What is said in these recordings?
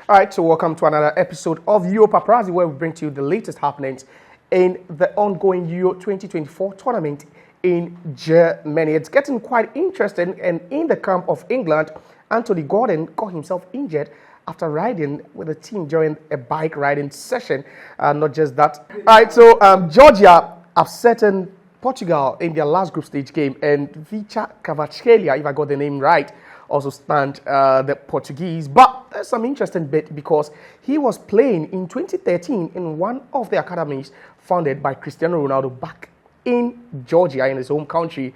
All right, so welcome to another episode of Euro Paparazzi, where we bring to you the latest happenings in the ongoing Euro 2024 tournament in Germany. It's getting quite interesting, and in the camp of England, Anthony Gordon got himself injured after riding with the team during a bike riding session. Not just that. All right, so Georgia upsetting Portugal in their last group stage game, and Vicha Kvaratskhelia, if I got the name right, also stand the Portuguese. But there's some interesting bit because he was playing in 2013 in one of the academies founded by Cristiano Ronaldo back in Georgia, in his home country,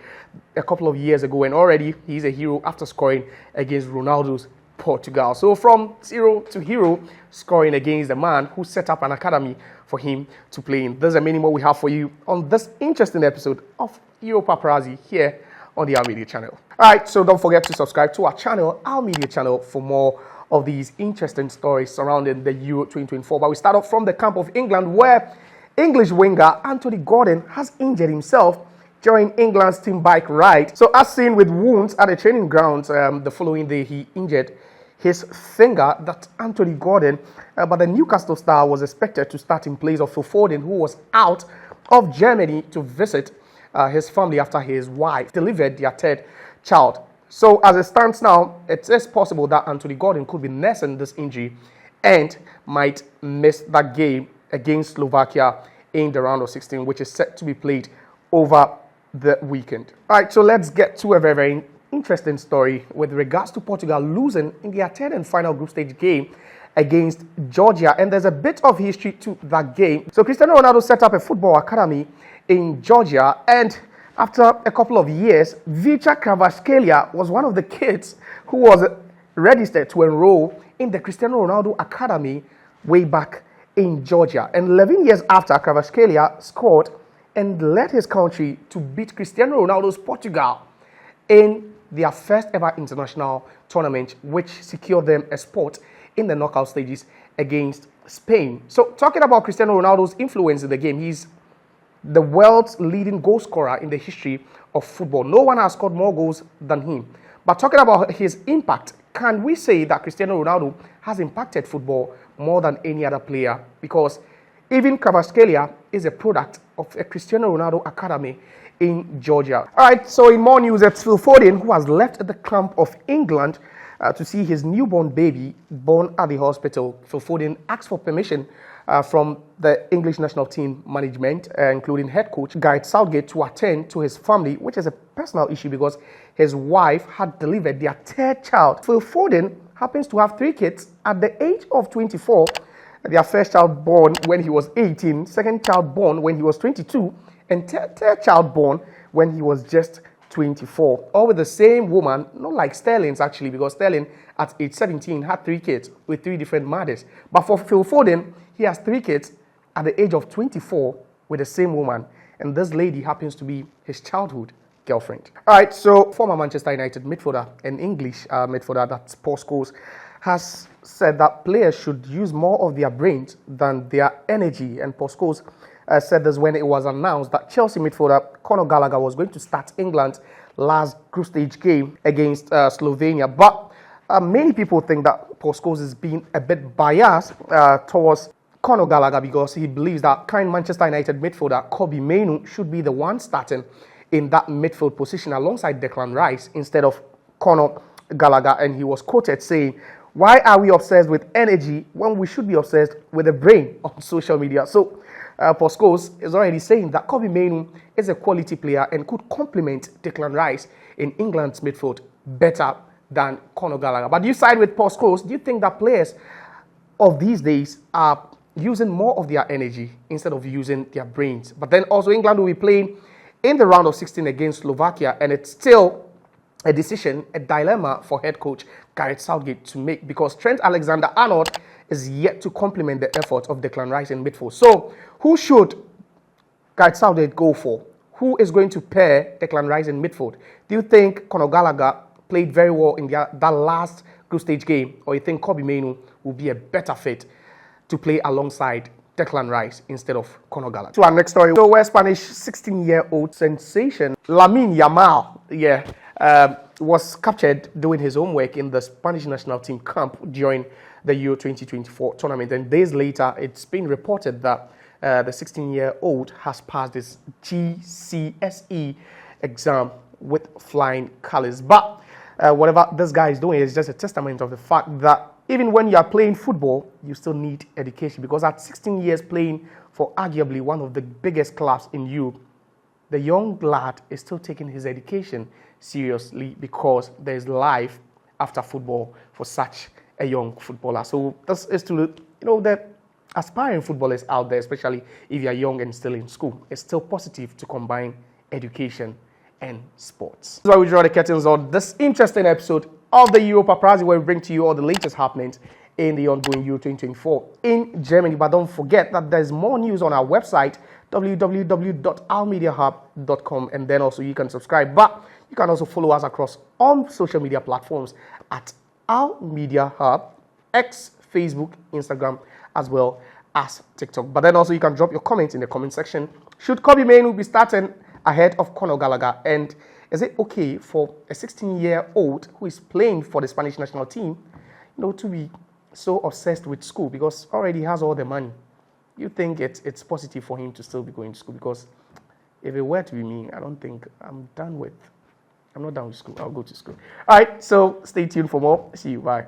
a couple of years ago, and already he's a hero after scoring against Ronaldo's Portugal. So from zero to hero, scoring against the man who set up an academy for him to play in. There's a many more we have for you on this interesting episode of Euro Paparazzi here on the Our Media channel. All right, so don't forget to subscribe to our channel, Our Media channel, for more of these interesting stories surrounding the Euro 2024. But we start off from the camp of England, where English winger Anthony Gordon has injured himself during England's team bike ride. So as seen with wounds at the training grounds, the following day he injured his finger. That Anthony Gordon, but the Newcastle star was expected to start in place of Foden, who was out of Germany to visit his family after his wife delivered their third child. So as it stands now, it is possible that Anthony Gordon could be nursing this injury and might miss that game against Slovakia in the round of 16, which is set to be played over the weekend. All right, so let's get to a very, very interesting story with regards to Portugal losing in their third and final group stage game against Georgia. And there's a bit of history to that game. So Cristiano Ronaldo set up a football academy in Georgia, and after a couple of years, Vicha Kvaratskhelia was one of the kids who was registered to enroll in the Cristiano Ronaldo Academy way back in Georgia. And 11 years after, Kvaratskhelia scored and led his country to beat Cristiano Ronaldo's Portugal in their first ever international tournament, which secured them a spot in the knockout stages against Spain. So talking about Cristiano Ronaldo's influence in the game, he's the world's leading goal scorer in the history of football. No one has scored more goals than him. But talking about his impact, can we say that Cristiano Ronaldo has impacted football more than any other player? Because even Kvaratskhelia is a product of a Cristiano Ronaldo academy in Georgia. All right, so in more news, it's Phil Foden, who has left the camp of England to see his newborn baby born at the hospital. Phil Foden asked for permission from the English national team management, including head coach Gareth Southgate, to attend to his family, which is a personal issue because his wife had delivered their third child. Phil Foden happens to have 3 kids at the age of 24. Their first child born when he was 18, second child born when he was 22, and third child born when he was just 24. All with the same woman, not like Sterling's actually, because Sterling at age 17 had 3 kids with 3 different mothers. But for Phil Foden, he has 3 kids at the age of 24 with the same woman. And this lady happens to be his childhood girlfriend. All right, so former Manchester United midfielder and English midfielder, that's Paul Scholes, has said that players should use more of their brains than their energy. And Paul Scholes said this when it was announced that Chelsea midfielder Conor Gallagher was going to start England's last group stage game against Slovenia. But many people think that Paul Scholes is being a bit biased towards Conor Gallagher because he believes that current Manchester United midfielder Kobbie Mainoo should be the one starting in that midfield position alongside Declan Rice instead of Conor Gallagher. And he was quoted saying, "Why are we obsessed with energy when we should be obsessed with the brain on social media?" So Paul Scholes is already saying that Kobbie Mainoo is a quality player and could complement Declan Rice in England's midfield better than Conor Gallagher. But do you side with Paul Scholes? Do you think that players of these days are using more of their energy instead of using their brains? But then also England will be playing in the round of 16 against Slovakia, and it's still a decision, a dilemma for head coach Gareth Southgate to make because Trent Alexander-Arnold is yet to complement the effort of Declan Rice in midfield. So who should Gareth Southgate go for? Who is going to pair Declan Rice in midfield? Do you think Conor Gallagher played very well in that last group stage game, or you think Kobbie Mainoo will be a better fit to play alongside Declan Rice instead of Conor Gallagher? To our next story, so where Spanish 16-year-old sensation Lamine Yamal, was captured doing his homework in the Spanish national team camp during the Euro 2024 tournament. And days later, it's been reported that the 16-year-old has passed his GCSE exam with flying colors. But whatever this guy is doing is just a testament of the fact that even when you are playing football, you still need education, because at 16 years playing for arguably one of the biggest clubs in Europe, the young lad is still taking his education seriously, because there is life after football for such a young footballer. So this is to, the aspiring footballers out there, especially if you are young and still in school. It's still positive to combine education and sports. That's why we draw the curtains on this interesting episode of the Euro Paparazzi, where we bring to you all the latest happenings in the ongoing Euro 2024 in Germany. But don't forget that there's more news on our website, www.ourmediahub.com, and then also you can subscribe. But you can also follow us across all social media platforms at Our Media Hub, X, Facebook, Instagram, as well as TikTok. But then also you can drop your comments in the comment section. Should Kobe Mainoo be starting ahead of Conor Gallagher? And is it okay for a 16-year-old who is playing for the Spanish national team, to be so obsessed with school, because already he has all the money? You think it's positive for him to still be going to school? Because if it were to be me, I don't think I'm not done with school. I'll go to school. All right, so stay tuned for more. See you. Bye.